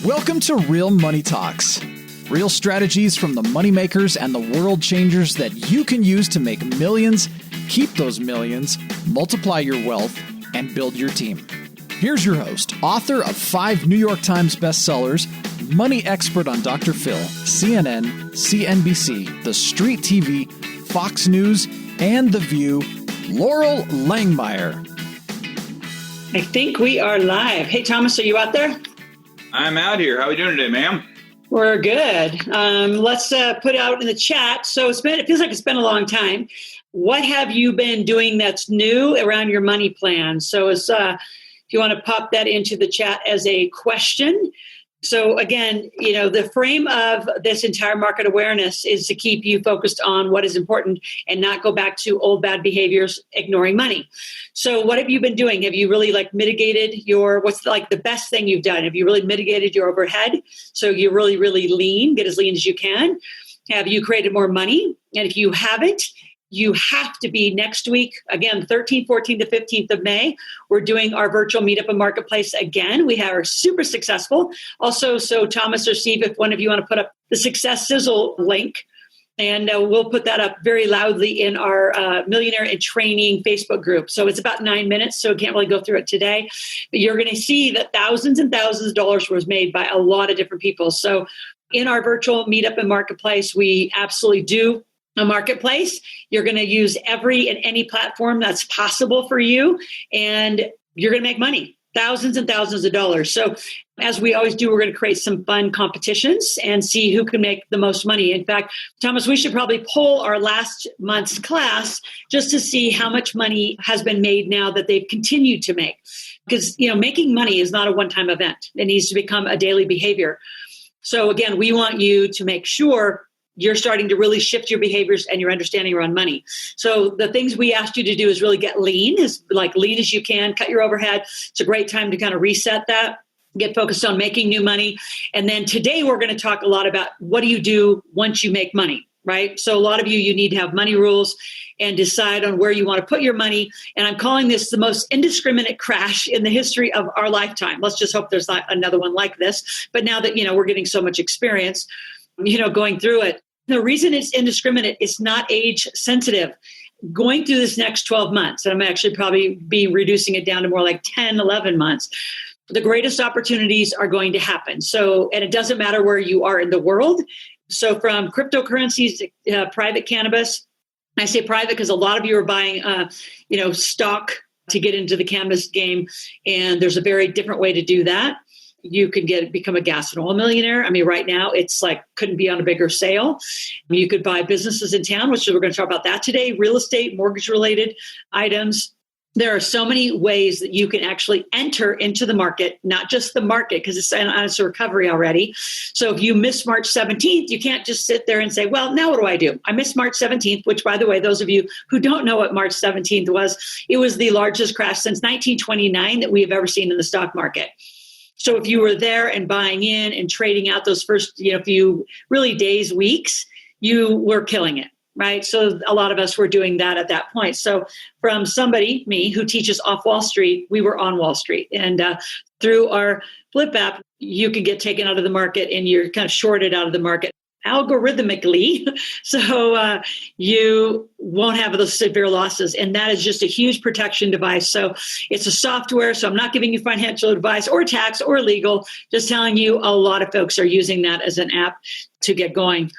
Welcome to Real Money Talks. Real strategies from the moneymakers and the world changers that you can use to make millions, keep those millions, multiply your wealth, and build your team. Here's your host, author of 5 New York Times bestsellers, money expert on Dr. Phil, CNN, CNBC, The Street TV, Fox News, and The View, Loral Langmeyer. I think we are live. Hey, Thomas, are you out there? I'm out here. How are we doing today, ma'am? We're good. Let's put it out in the chat. So it feels like it's been a long time. What have you been doing that's new around your money plan? So if you want to pop that into the chat as a question. So again, the frame of this entire market awareness is to keep you focused on what is important and not go back to old bad behaviors, ignoring money. So what have you been doing? Have you really mitigated what's the best thing you've done? Have you really mitigated your overhead? So you're really, really lean, get as lean as you can. Have you created more money? And if you haven't, you have to be next week, again, 13th, 14th to 15th of May. We're doing our virtual meetup and marketplace again. We are super successful. Also, so Thomas or Steve, if one of you want to put up the Success Sizzle link, and we'll put that up very loudly in our Millionaire in Training Facebook group. So it's about 9 minutes, so I can't really go through it today. But you're going to see that thousands and thousands of dollars was made by a lot of different people. So in our virtual meetup and marketplace, we absolutely do a marketplace. You're going to use every and any platform that's possible for you, and you're going to make money, thousands and thousands of dollars. So as we always do, we're going to create some fun competitions and see who can make the most money. In fact, Thomas, we should probably poll our last month's class just to see how much money has been made now that they've continued to make. Because, making money is not a one-time event. It needs to become a daily behavior. So again, we want you to make sure you're starting to really shift your behaviors and your understanding around money. So the things we asked you to do is really get lean, as lean as you can, cut your overhead. It's a great time to kind of reset that, get focused on making new money. And then today we're going to talk a lot about what do you do once you make money, right? So a lot of you need to have money rules and decide on where you want to put your money. And I'm calling this the most indiscriminate crash in the history of our lifetime. Let's just hope there's not another one like this. But now that, we're getting so much experience, going through it, the reason it's indiscriminate, it's not age sensitive. Going through this next 12 months, and I'm actually probably be reducing it down to more like 10, 11 months, the greatest opportunities are going to happen. So, and it doesn't matter where you are in the world. So from cryptocurrencies to private cannabis, I say private because a lot of you are buying, stock to get into the cannabis game. And there's a very different way to do that. You can become a gas and oil millionaire. I mean, right now it's couldn't be on a bigger sale. You could buy businesses in town, which we're going to talk about that today, real estate, mortgage related items. There are so many ways that you can actually enter into the market, not just the market, because it's a recovery already. So if you miss March 17th, you can't just sit there and say, well, now what do I do? I missed March 17th, which, by the way, those of you who don't know what March 17th was, it was the largest crash since 1929 that we have ever seen in the stock market. So if you were there and buying in and trading out those first, few really days, weeks, you were killing it, right? So a lot of us were doing that at that point. So from somebody, me, who teaches off Wall Street, we were on Wall Street. And through our Flip app, you can get taken out of the market and you're kind of shorted out of the market algorithmically, so you won't have those severe losses. And that is just a huge protection device. So it's a software. So I'm not giving you financial advice or tax or legal, just telling you a lot of folks are using that as an app to get going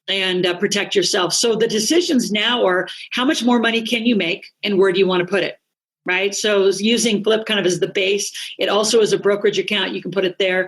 and protect yourself. So the decisions now are how much more money can you make and where do you want to put it? Right. So using Flip kind of as the base. It also is a brokerage account. You can put it there.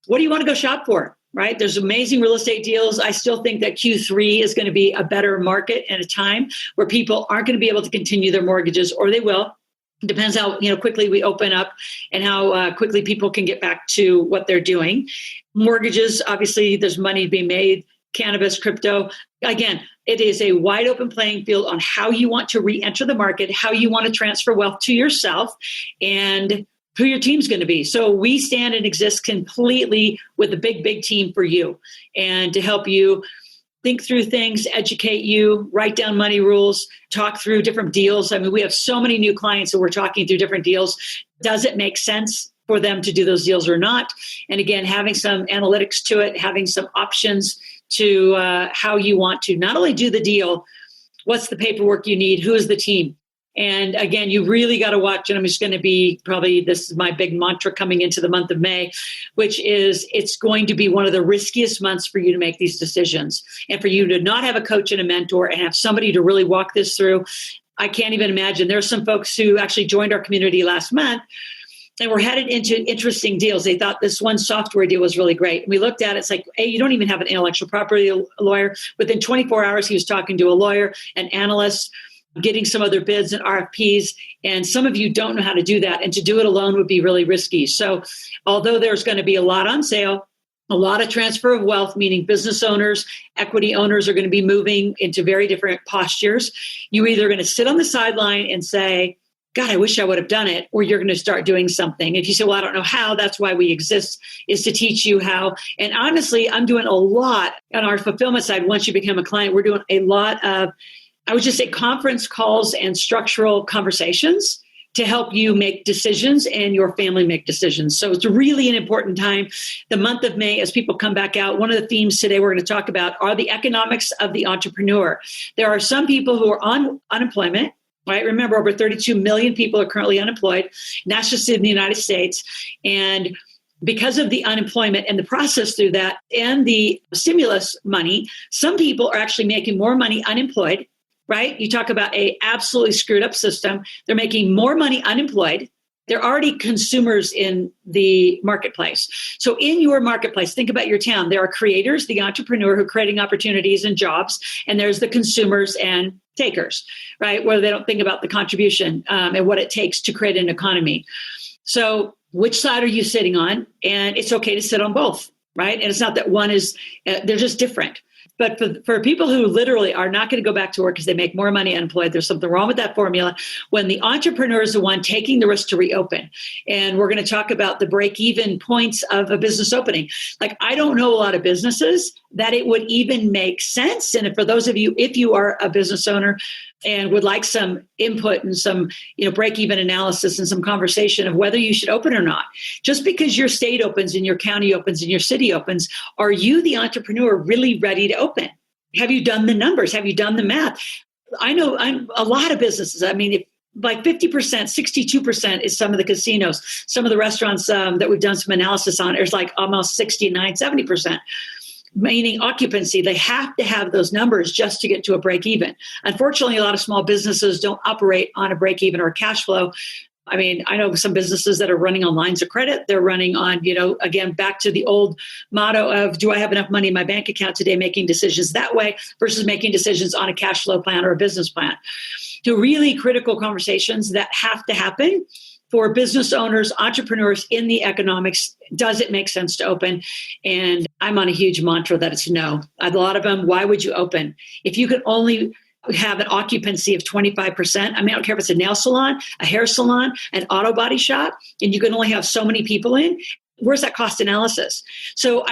What do you want to go shop for? Right? There's amazing real estate deals. I still think that Q3 is going to be a better market at a time where people aren't going to be able to continue their mortgages, or they will. It depends how quickly we open up and how quickly people can get back to what they're doing. Mortgages, obviously, there's money to be made. Cannabis, crypto. Again, it is a wide open playing field on how you want to re-enter the market, how you want to transfer wealth to yourself, and who your team's going to be. So we stand and exist completely with a big, big team for you and to help you think through things, educate you, write down money rules, talk through different deals. I mean, we have so many new clients that we're talking through different deals. Does it make sense for them to do those deals or not. And again, having some analytics to it, having some options to how you want to not only do the deal, what's the paperwork you need, who is the team. And again, you really got to watch, and I'm just going to be this is my big mantra coming into the month of May, which is it's going to be one of the riskiest months for you to make these decisions and for you to not have a coach and a mentor and have somebody to really walk this through. I can't even imagine. There's some folks who actually joined our community last month and were headed into interesting deals. They thought this one software deal was really great. And we looked at it, it's like, hey, you don't even have an intellectual property lawyer. Within 24 hours, he was talking to a lawyer, an analyst, getting some other bids and RFPs. And some of you don't know how to do that. And to do it alone would be really risky. So although there's going to be a lot on sale, a lot of transfer of wealth, meaning business owners, equity owners are going to be moving into very different postures. You're either going to sit on the sideline and say, God, I wish I would have done it, or you're going to start doing something. If you say, well, I don't know how, that's why we exist, is to teach you how. And honestly, I'm doing a lot on our fulfillment side. Once you become a client, we're doing a lot of, I would just say, conference calls and structural conversations to help you make decisions and your family make decisions. So it's really an important time. The month of May, as people come back out, one of the themes today we're going to talk about are the economics of the entrepreneur. There are some people who are on unemployment, right? Remember, over 32 million people are currently unemployed. And that's just in the United States. And because of the unemployment and the process through that and the stimulus money, some people are actually making more money unemployed, right? You talk about a absolutely screwed up system. They're making more money unemployed. They're already consumers in the marketplace. So in your marketplace, think about your town. There are creators, the entrepreneur who are creating opportunities and jobs, and there's the consumers and takers, right? Where they don't think about the contribution and what it takes to create an economy. So which side are you sitting on? And it's okay to sit on both, right? And it's not that one is, they're just different. But for people who literally are not going to go back to work because they make more money unemployed, there's something wrong with that formula. When the entrepreneur is the one taking the risk to reopen, and we're going to talk about the break-even points of a business opening. Like, I don't know a lot of businesses that it would even make sense. And for those of you, if you are a business owner and would like some input and some, break-even analysis and some conversation of whether you should open or not, just because your state opens and your county opens and your city opens, are you, the entrepreneur, really ready to open? Have you done the numbers? Have you done the math? I know a lot of businesses. I mean, like 50%, 62% is some of the casinos. Some of the restaurants that we've done some analysis on, there's like almost 69, 70%. Meaning occupancy. They have to have those numbers just to get to a break even. Unfortunately, a lot of small businesses don't operate on a break even or a cash flow. I mean, I know some businesses that are running on lines of credit. They're running on, again, back to the old motto of, do I have enough money in my bank account today, making decisions that way versus making decisions on a cash flow plan or a business plan. To really critical conversations that have to happen for business owners, entrepreneurs in the economics. Does it make sense to open? And I'm on a huge mantra that it's no. A lot of them, why would you open? If you could only have an occupancy of 25%, I don't care if it's a nail salon, a hair salon, an auto body shop, and you can only have so many people in, where's that cost analysis? So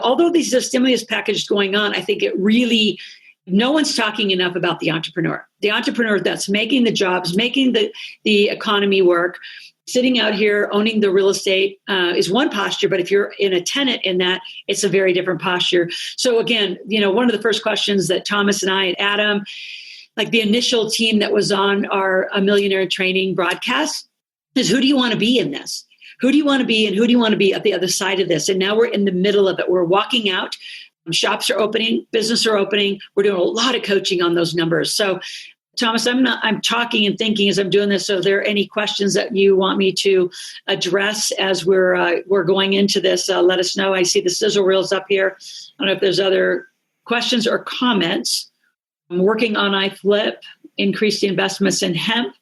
although these are stimulus packages going on, I think it really, no one's talking enough about the entrepreneur. The entrepreneur that's making the jobs, making the economy work, sitting out here, owning the real estate is one posture. But if you're in a tenant in that, it's a very different posture. So again, one of the first questions that Thomas and I and Adam, like the initial team that was on our A Millionaire Training broadcast, is who do you want to be in this? Who do you want to be and who do you want to be at the other side of this? And now we're in the middle of it. We're walking out. Shops are opening, business are opening. We're doing a lot of coaching on those numbers. So, Thomas, I'm talking and thinking as I'm doing this. So, are there any questions that you want me to address as we're going into this? Let us know. I see the sizzle reels up here. I don't know if there's other questions or comments. I'm working on iFlip, increased investments in hemp.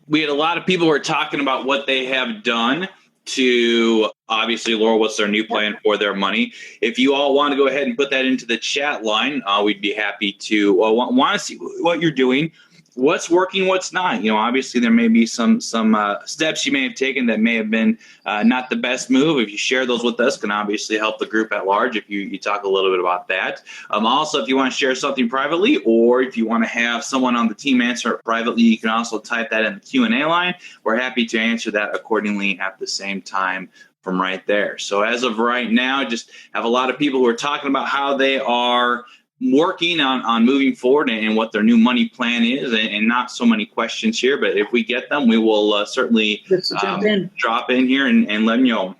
We had a lot of people who are talking about what they have done to, obviously, Loral, what's their new plan for their money. If you all want to go ahead and put that into the chat line, we'd be happy to want to see what you're doing. what's working, what's not. Obviously there may be some steps you may have taken that may have been not the best move. If you share those with us, can obviously help the group at large if you talk a little bit about that. Also, if you want to share something privately, or if you want to have someone on the team answer it privately, you can also type that in the Q&A line. We're happy to answer that accordingly at the same time from right there. So as of right now, just have a lot of people who are talking about how they are working on moving forward and what their new money plan is, and not so many questions here, but if we get them, we will certainly drop in here and let them know.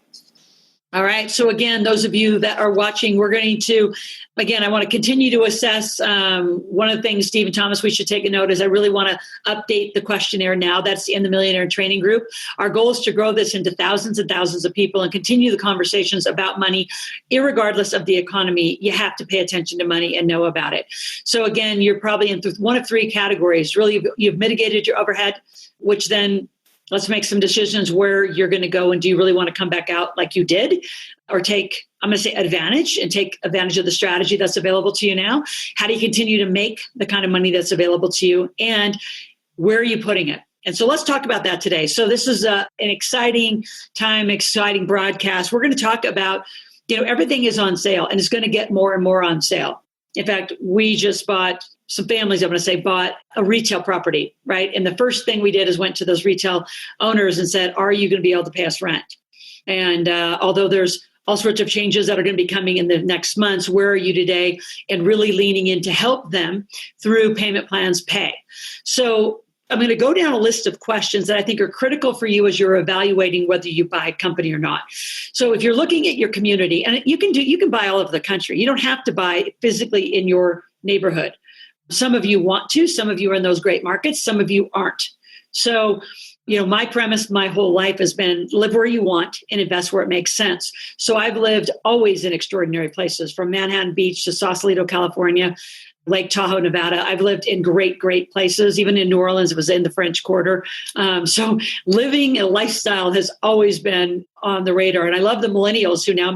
All right. So again, those of you that are watching, we're going to, again, I want to continue to assess. One of the things, Steve and Thomas, we should take a note is I really want to update the questionnaire now. That's in the Millionaire Training Group. Our goal is to grow this into thousands and thousands of people and continue the conversations about money, irregardless of the economy. You have to pay attention to money and know about it. So again, you're probably in one of three categories. Really, you've mitigated your overhead, which then let's make some decisions where you're going to go, and do you really want to come back out like you did, or take, I'm going to say, advantage of the strategy that's available to you now? How do you continue to make the kind of money that's available to you, and where are you putting it? And so let's talk about that today. So this is an exciting time, exciting broadcast. We're going to talk about, everything is on sale, and it's going to get more and more on sale. In fact, we just some families, I'm going to say, bought a retail property, right? And the first thing we did is went to those retail owners and said, are you going to be able to pay us rent? And although there's all sorts of changes that are going to be coming in the next months, where are you today? And really leaning in to help them through payment plans pay. So I'm going to go down a list of questions that I think are critical for you as you're evaluating whether you buy a company or not. So if you're looking at your community, and you can buy all over the country. You don't have to buy physically in your neighborhood. Some of you want to, some of you are in those great markets, some of you aren't. So, my premise my whole life has been live where you want and invest where it makes sense. So I've lived always in extraordinary places, from Manhattan Beach to Sausalito, California, Lake Tahoe, Nevada. I've lived in great, great places. Even in New Orleans, it was in the French Quarter. So living a lifestyle has always been on the radar. And I love the millennials who now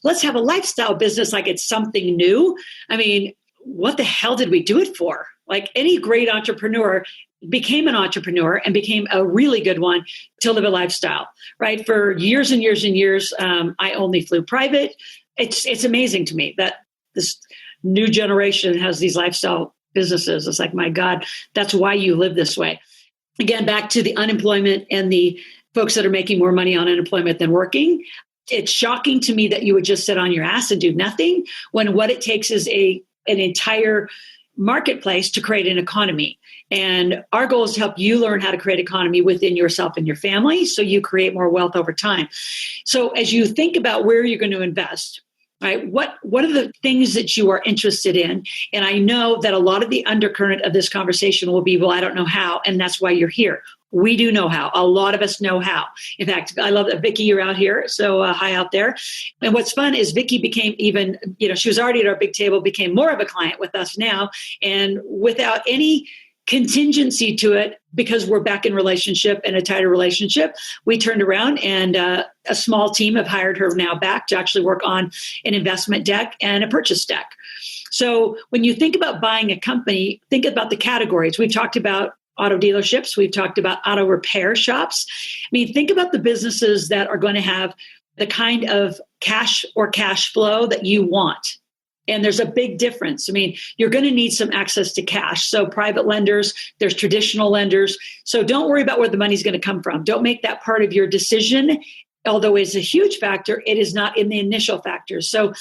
let's have a lifestyle business like it's something new. I mean, what the hell did we do it for? Like any great entrepreneur became an entrepreneur and became a really good one to live a lifestyle, right? For years and years and years, I only flew private. It's amazing to me that this new generation has these lifestyle businesses. It's like, my God, that's why you live this way. Again, back to the unemployment and the folks that are making more money on unemployment than working. It's shocking to me that you would just sit on your ass and do nothing, when what it takes is an entire marketplace to create an economy. And our goal is to help you learn how to create economy within yourself and your family, so you create more wealth over time. So as you think about where you're going to invest, right, what are the things that you are interested in? And I know that a lot of the undercurrent of this conversation will be, well, I don't know how, and that's why you're here. We do know how. A lot of us know how. In fact, I love that Vicki, you're out here. So hi out there. And what's fun is Vicki became even, she was already at our big table, became more of a client with us now. And without any contingency to it, because we're back in relationship and a tighter relationship, we turned around and a small team have hired her now back to actually work on an investment deck and a purchase deck. So when you think about buying a company, think about the categories. We've talked about auto dealerships. We've talked about auto repair shops. I mean, think about the businesses that are going to have the kind of cash or cash flow that you want. And there's a big difference. I mean, you're going to need some access to cash. So private lenders, there's traditional lenders. So don't worry about where the money's going to come from. Don't make that part of your decision. Although it's a huge factor, it is not in the initial factors. So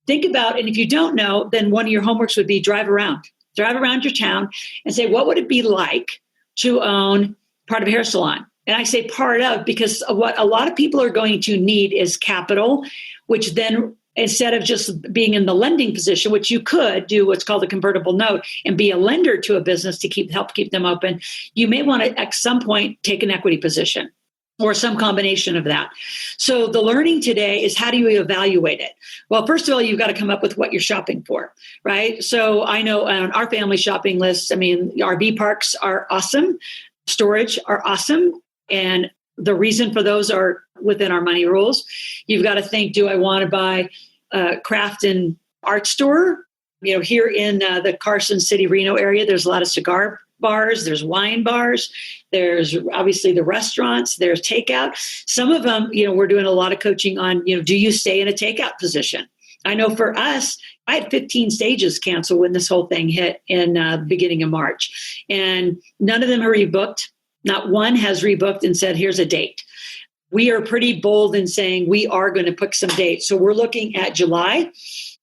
think about, and if you don't know, then one of your homeworks would be drive around your town and say, what would it be like to own part of a hair salon? And I say part of, because what a lot of people are going to need is capital, which then, instead of just being in the lending position, which you could do what's called a convertible note and be a lender to a business to help keep them open, you may want to at some point take an equity position or some combination of that. So the learning today is, how do you evaluate it? Well, first of all, you've got to come up with what you're shopping for, right? So I know on our family shopping list, I mean, RV parks are awesome. Storage are awesome. And the reason for those are within our money rules. You've got to think, do I want to buy a craft and art store? Here in the Carson City, Reno area, there's a lot of cigar bars, there's wine bars, there's obviously the restaurants, there's takeout. Some of them, we're doing a lot of coaching on, do you stay in a takeout position? I know for us, I had 15 stages cancel when this whole thing hit in the beginning of March. And none of them are rebooked. Not one has rebooked and said, here's a date. We are pretty bold in saying we are going to pick some dates. So we're looking at July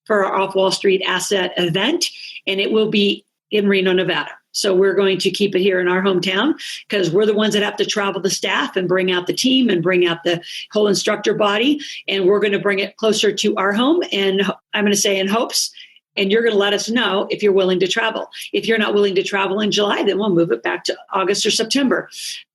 for our Off Wall Street Asset event, and it will be in Reno, Nevada. So we're going to keep it here in our hometown because we're the ones that have to travel the staff and bring out the team and bring out the whole instructor body. And we're going to bring it closer to our home. And I'm going to say in hopes, and you're going to let us know if you're willing to travel. If you're not willing to travel in July, then we'll move it back to August or September.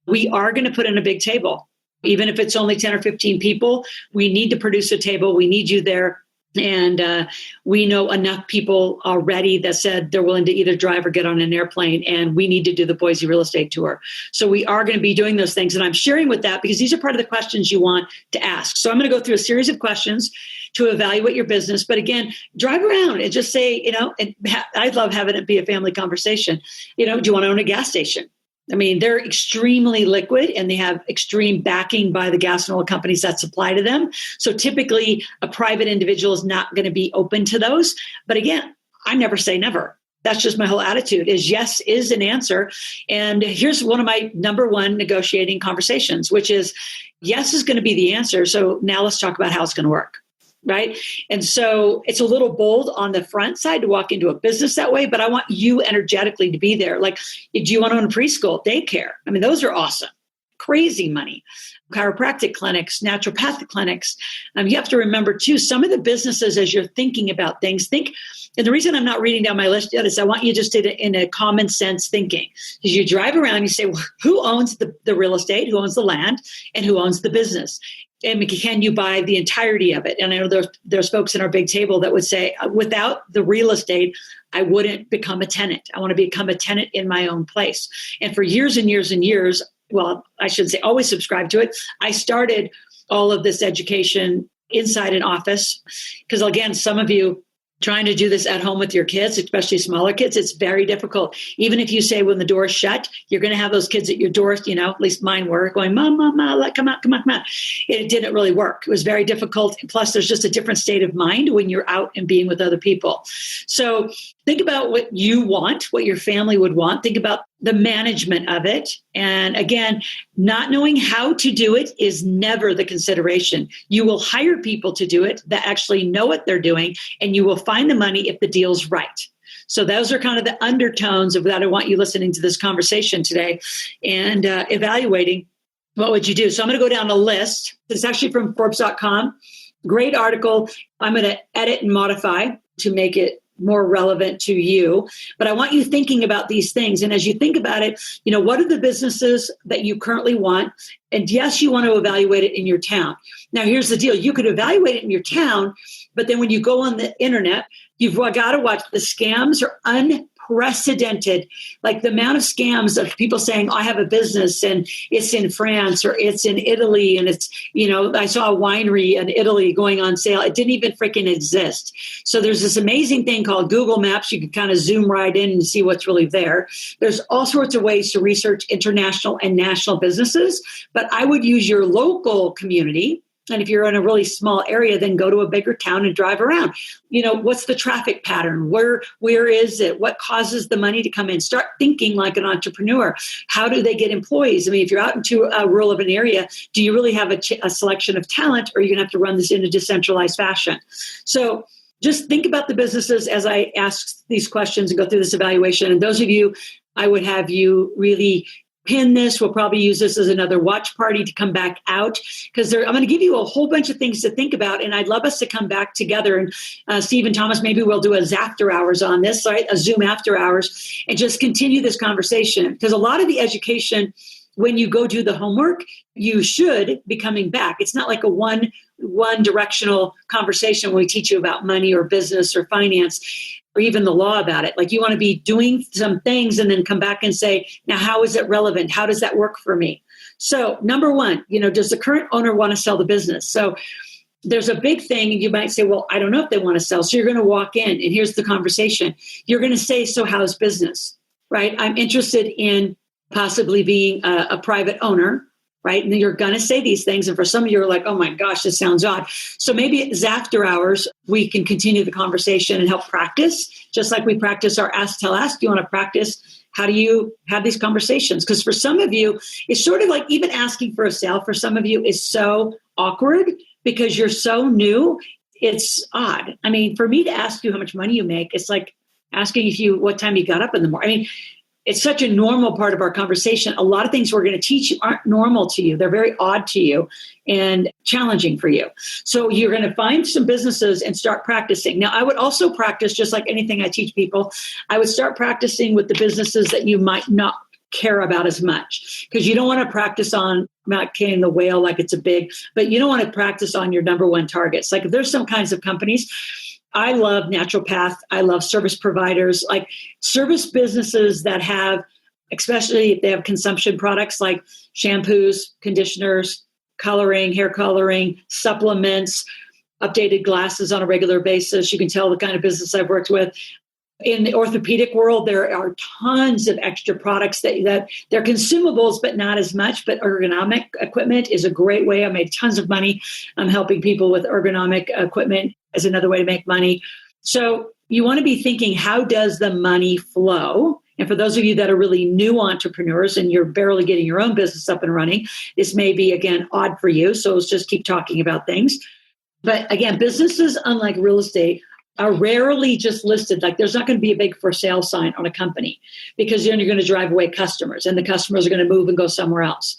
We are going to put in a big table. Even if it's only 10 or 15 people, we need to produce a table. We need you there. And we know enough people already that said they're willing to either drive or get on an airplane, and we need to do the Boise real estate tour. So we are going to be doing those things. And I'm sharing with that because these are part of the questions you want to ask. So I'm going to go through a series of questions to evaluate your business. But again, drive around and just say, I'd love having it be a family conversation. Do you want to own a gas station? I mean, they're extremely liquid and they have extreme backing by the gas and oil companies that supply to them. So typically a private individual is not going to be open to those. But again, I never say never. That's just my whole attitude is yes is an answer. And here's one of my number one negotiating conversations, which is yes is going to be the answer. So now let's talk about how it's going to work. Right. And so it's a little bold on the front side to walk into a business that way, but I want you energetically to be there. Like, do you want to own a preschool, daycare? I mean, those are awesome. Crazy money. Chiropractic clinics, naturopathic clinics. You have to remember too, some of the businesses as you're thinking about things, and the reason I'm not reading down my list yet is I want you just to, in a common sense thinking, because you drive around, you say, well, who owns the real estate, who owns the land, and who owns the business? And can you buy the entirety of it? And I know there's folks in our big table that would say, without the real estate, I wouldn't become a tenant. I want to become a tenant in my own place. And for years and years and years, well, I shouldn't say always subscribe to it. I started all of this education inside an office because, again, some of you trying to do this at home with your kids, especially smaller kids, it's very difficult. Even if you say when the door is shut, you're going to have those kids at your door, at least mine were, going, Mom, come out. It didn't really work. It was very difficult. Plus, there's just a different state of mind when you're out and being with other people. So think about what you want, what your family would want. Think about the management of it. And again, not knowing how to do it is never the consideration. You will hire people to do it that actually know what they're doing, and you will find the money if the deal's right. So those are kind of the undertones of that. I want you listening to this conversation today and evaluating what would you do. So I'm going to go down a list. It's actually from Forbes.com. Great article. I'm going to edit and modify to make it more relevant to you. But I want you thinking about these things. And as you think about it, what are the businesses that you currently want? And yes, you want to evaluate it in your town. Now, here's the deal. You could evaluate it in your town, but then when you go on the internet, you've got to watch. The scams are unprecedented. Like the amount of scams of people saying, I have a business and it's in France or it's in Italy. And it's, I saw a winery in Italy going on sale. It didn't even freaking exist. So there's this amazing thing called Google Maps. You can kind of zoom right in and see what's really there. There's all sorts of ways to research international and national businesses, but I would use your local community. And if you're in a really small area, then go to a bigger town and drive around. What's the traffic pattern? Where is it? What causes the money to come in? Start thinking like an entrepreneur. How do they get employees? I mean, if you're out into a rural of an area, do you really have a selection of talent, or are you going to have to run this in a decentralized fashion? So just think about the businesses as I ask these questions and go through this evaluation. And those of you, I would have you really pin this. We'll probably use this as another watch party to come back out because I'm going to give you a whole bunch of things to think about. And I'd love us to come back together. And Steve and Thomas, maybe we'll do a after hours on this, right? A Zoom after hours, and just continue this conversation. Because a lot of the education, when you go do the homework, you should be coming back. It's not like a one directional conversation when we teach you about money or business or finance, or even the law about it. Like you want to be doing some things and then come back and say, now, how is it relevant? How does that work for me? So number one, does the current owner want to sell the business? So there's a big thing. And you might say, well, I don't know if they want to sell. So you're going to walk in and here's the conversation. You're going to say, so how's business? right? I'm interested in possibly being a private owner, right? And you're going to say these things. And for some of you are like, oh my gosh, this sounds odd. So maybe it's after hours, we can continue the conversation and help practice, just like we practice our ask, tell, ask. You want to practice? How do you have these conversations? Because for some of you, it's sort of like even asking for a sale for some of you is so awkward because you're so new. It's odd. I mean, for me to ask you how much money you make, it's like asking what time you got up in the morning. I mean, it's such a normal part of our conversation. A lot of things we're going to teach you aren't normal to you. They're very odd to you and challenging for you. So you're going to find some businesses and start practicing. Now, I would also practice, just like anything I teach people, I would start practicing with the businesses that you might not care about as much, because you don't want to practice on not killing the whale like it's but you don't want to practice on your number one targets. Like if there's some kinds of companies, I love naturopath. I love service providers, like service businesses that have, especially if they have consumption products like shampoos, conditioners, coloring, hair coloring, supplements, updated glasses on a regular basis. You can tell the kind of business I've worked with. In the orthopedic world, there are tons of extra products that they're consumables, but not as much. But ergonomic equipment is a great way. I made tons of money. I'm helping people with ergonomic equipment as another way to make money. So you want to be thinking, how does the money flow? And for those of you that are really new entrepreneurs and you're barely getting your own business up and running, this may be, again, odd for you. So let's just keep talking about things. But again, businesses, unlike real estate, are rarely just listed. Like there's not going to be a big for sale sign on a company, because then you're going to drive away customers and the customers are going to move and go somewhere else.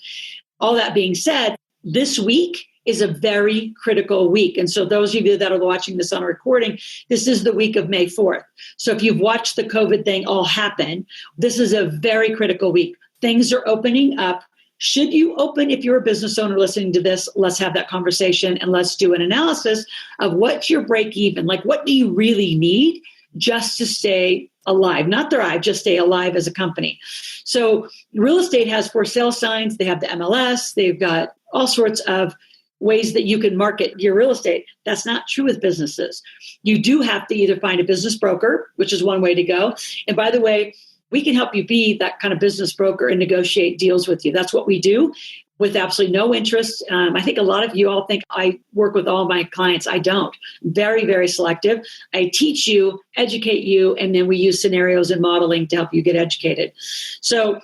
All that being said, this week is a very critical week. And so those of you that are watching this on a recording, this is the week of May 4th. So if you've watched the COVID thing all happen, this is a very critical week. Things are opening up. Should you open, if you're a business owner listening to this, let's have that conversation and let's do an analysis of what's your break even. Like, what do you really need just to stay alive? Not thrive, just stay alive as a company. So real estate has for sale signs. They have the MLS. They've got all sorts of ways that you can market your real estate. That's not true with businesses. You do have to either find a business broker, which is one way to go. And by the way, we can help you be that kind of business broker and negotiate deals with you. That's what we do with absolutely no interest. I think a lot of you all think I work with all my clients. I don't. Very, very selective. I teach you, educate you, and then we use scenarios and modeling to help you get educated. So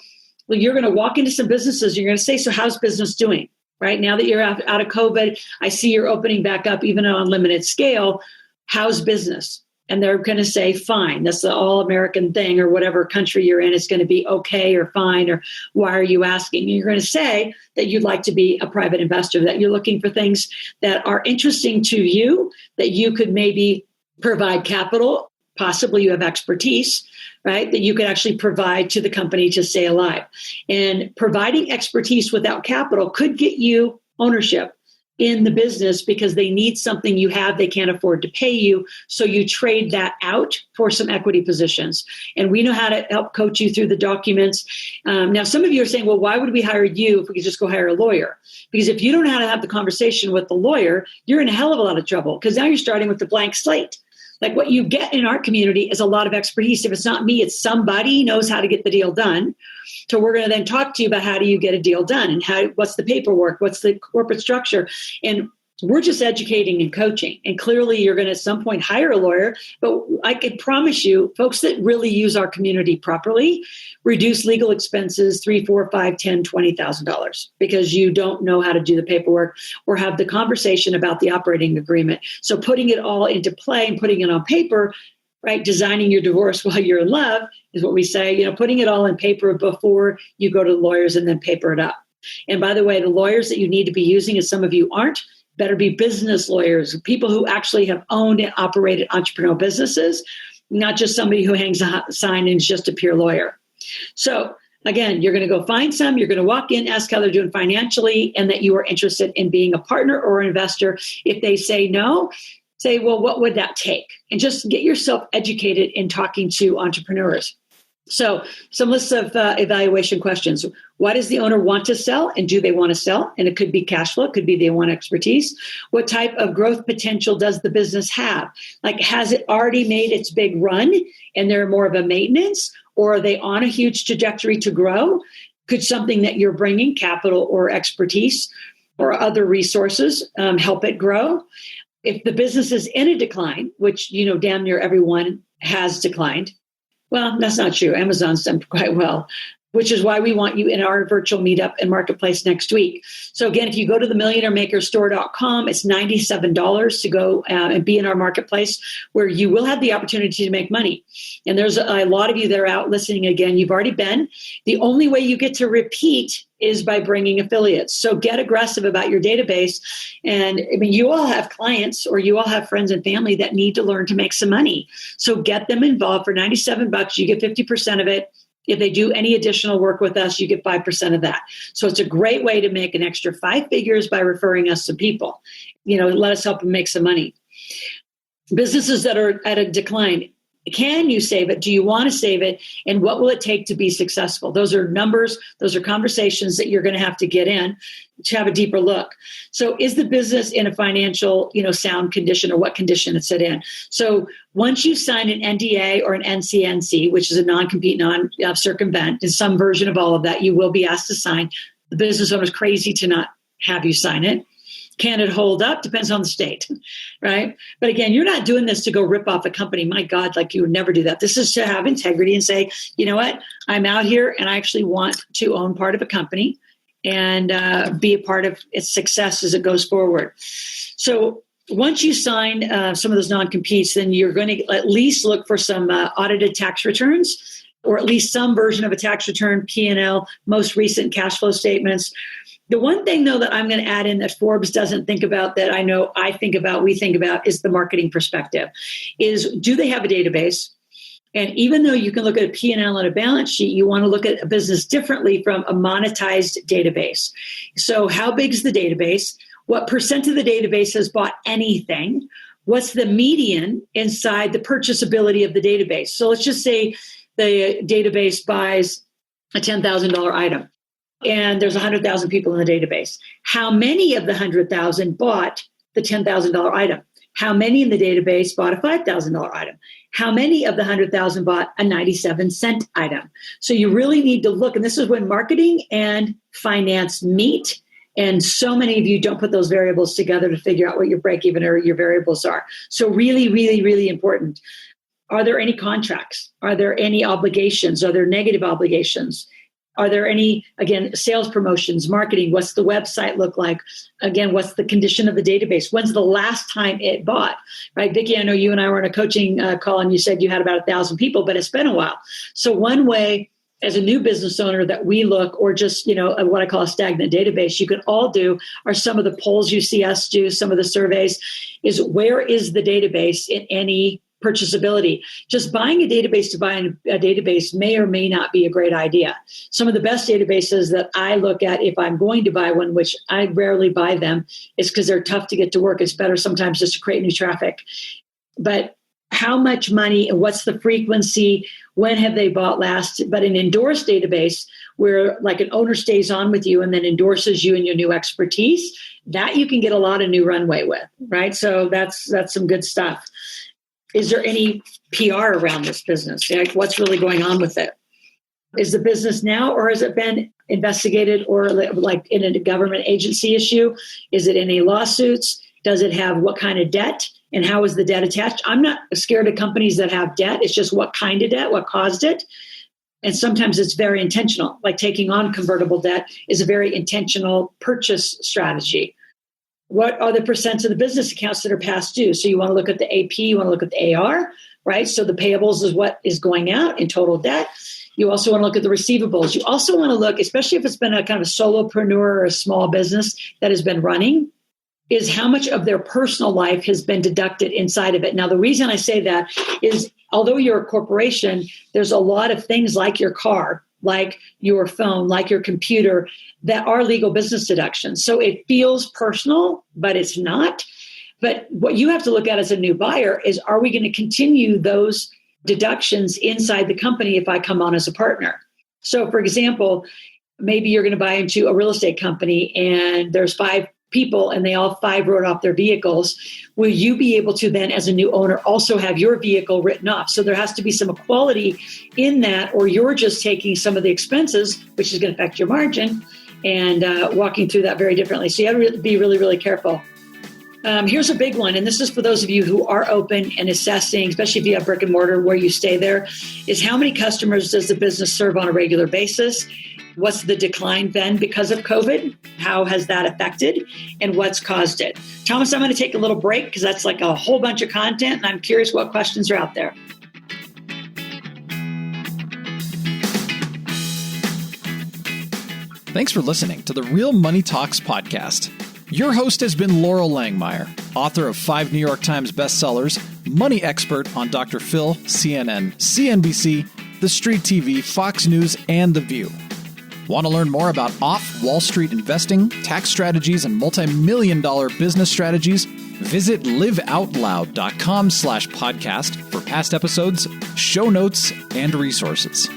you're going to walk into some businesses. You're going to say, so how's business doing? Right now that you're out of COVID, I see you're opening back up even on a limited scale. How's business? And they're going to say, fine. That's the all-American thing, or whatever country you're in is going to be okay or fine, or why are you asking? And you're going to say that you'd like to be a private investor, that you're looking for things that are interesting to you, that you could maybe provide capital. Possibly you have expertise, right, that you could actually provide to the company to stay alive. And providing expertise without capital could get you ownership in the business, because they need something you have, they can't afford to pay you. So you trade that out for some equity positions. And we know how to help coach you through the documents. Now, some of you are saying, well, why would we hire you if we could just go hire a lawyer? Because if you don't know how to have the conversation with the lawyer, you're in a hell of a lot of trouble, because now you're starting with a blank slate. Like what you get in our community is a lot of expertise. If it's not me, it's somebody knows how to get the deal done. So we're going to then talk to you about how do you get a deal done, and what's the paperwork, what's the corporate structure. And we're just educating and coaching. And clearly you're going to at some point hire a lawyer, but I can promise you, folks that really use our community properly reduce legal expenses $3,000, $4,000, $5,000, $10,000, $20,000, because you don't know how to do the paperwork or have the conversation about the operating agreement. So putting it all into play and putting it on paper, right? Designing your divorce while you're in love is what we say, putting it all in paper before you go to the lawyers and then paper it up. And by the way, the lawyers that you need to be using, and some of you aren't, better be business lawyers, people who actually have owned and operated entrepreneurial businesses, not just somebody who hangs a sign and is just a pure lawyer. So again, you're going to go find some, you're going to walk in, ask how they're doing financially, and that you are interested in being a partner or an investor. If they say no, say, well, what would that take? And just get yourself educated in talking to entrepreneurs. So some lists of evaluation questions. Why does the owner want to sell, and do they want to sell? And it could be cash flow. It could be they want expertise. What type of growth potential does the business have? Like, has it already made its big run and they're more of a maintenance? or are they on a huge trajectory to grow? Could something that you're bringing, capital or expertise or other resources, help it grow? If the business is in a decline, which, damn near everyone has declined. Well, that's not true. Amazon's done quite well, which is why we want you in our virtual meetup and marketplace next week. So again, if you go to themillionairemakerstore.com, it's $97 to go and be in our marketplace, where you will have the opportunity to make money. And there's a lot of you that are out listening again. You've already been. The only way you get to repeat is by bringing affiliates. So get aggressive about your database. And you all have clients, or you all have friends and family that need to learn to make some money. So get them involved. For $97, you get 50% of it. If they do any additional work with us, you get 5% of that. So it's a great way to make an extra 5 figures by referring us to people. Let us help them make some money. Businesses that are at a decline, can you save it? Do you want to save it? And what will it take to be successful? Those are numbers. Those are conversations that you're going to have to get in to have a deeper look. So is the business in a financial, sound condition, or what condition it's in? So once you sign an NDA or an NCNC, which is a non-compete, non-circumvent, is some version of all of that, you will be asked to sign. The business owner is crazy to not have you sign it. Can it hold up? Depends on the state, right? But again, you're not doing this to go rip off a company. My God, like, you would never do that. This is to have integrity and say, you know what? I'm out here and I actually want to own part of a company and be a part of its success as it goes forward. So once you sign some of those non-competes, then you're going to at least look for some audited tax returns, or at least some version of a tax return, P&L, most recent cash flow statements. The one thing, though, that I'm going to add in that Forbes doesn't think about, that I know I think about, we think about, is the marketing perspective. Is, do they have a database? And even though you can look at a P&L and a balance sheet, you want to look at a business differently from a monetized database. So how big is the database? What percent of the database has bought anything? What's the median inside the purchasability of the database? So let's just say the database buys a $10,000 item, and there's 100,000 people in the database. How many of the 100,000 bought the $10,000 item? How many in the database bought a $5,000 item? How many of the 100,000 bought a 97-cent item? So you really need to look, and this is when marketing and finance meet. And so many of you don't put those variables together to figure out what your break even or your variables are. So really, really, really important. Are there any contracts? Are there any obligations? Are there negative obligations? Are there any, again, sales promotions, marketing? What's the website look like? Again, what's the condition of the database? When's the last time it bought? Right, Vicki, I know you and I were on a coaching call, and you said you had about 1,000 people, but it's been a while. So one way, as a new business owner, that we look, or just, what I call a stagnant database, you can all do, are some of the polls you see us do, some of the surveys, is where is the database in any purchasability? Just buying a database to buy a database may or may not be a great idea. Some of the best databases that I look at, if I'm going to buy one, which I rarely buy them, is because they're tough to get to work. It's better sometimes just to create new traffic. But how much money and what's the frequency? When have they bought last? But an endorsed database, where like an owner stays on with you and then endorses you and your new expertise, that you can get a lot of new runway with, right? So that's some good stuff. Is there any PR around this business? Like, what's really going on with it? Is the business now, or has it been investigated, or like in a government agency issue? Is it any lawsuits? Does it have what kind of debt? And how is the debt attached? I'm not scared of companies that have debt. It's just what kind of debt, what caused it. And sometimes it's very intentional. Like taking on convertible debt is a very intentional purchase strategy. What are the percents of the business accounts that are past due? So you want to look at the AP, you want to look at the AR, right? So the payables is what is going out in total debt. You also want to look at the receivables. You also want to look, especially if it's been a kind of a solopreneur or a small business that has been running, is how much of their personal life has been deducted inside of it. Now, the reason I say that is, although you're a corporation, there's a lot of things like your car, like your phone, like your computer, that are legal business deductions. So it feels personal, but it's not. But what you have to look at as a new buyer is, are we going to continue those deductions inside the company if I come on as a partner? So for example, maybe you're going to buy into a real estate company and there's 5 people and they all 5 wrote off their vehicles, will you be able to then, as a new owner, also have your vehicle written off? So there has to be some equality in that, or you're just taking some of the expenses, which is going to affect your margin, and walking through that very differently. So you have to be really, really careful. Here's a big one, and this is for those of you who are open and assessing, especially if you have brick and mortar where you stay there, is how many customers does the business serve on a regular basis? What's the decline been because of COVID? How has that affected? And what's caused it? Thomas, I'm going to take a little break because that's like a whole bunch of content, and I'm curious what questions are out there. Thanks for listening to the Real Money Talks podcast. Your host has been Loral Langmeyer, author of 5 New York Times bestsellers, money expert on Dr. Phil, CNN, CNBC, The Street TV, Fox News, and The View. Want to learn more about off-Wall Street investing, tax strategies, and multi-million-dollar business strategies? Visit liveoutloud.com/podcast for past episodes, show notes, and resources.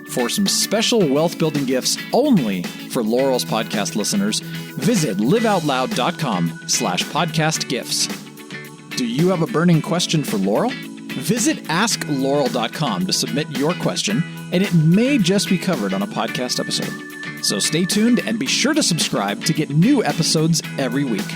For some special wealth-building gifts only for Loral's podcast listeners, visit liveoutloud.com/podcast gifts. Do you have a burning question for Loral? Visit askloral.com to submit your question, and it may just be covered on a podcast episode. So stay tuned and be sure to subscribe to get new episodes every week.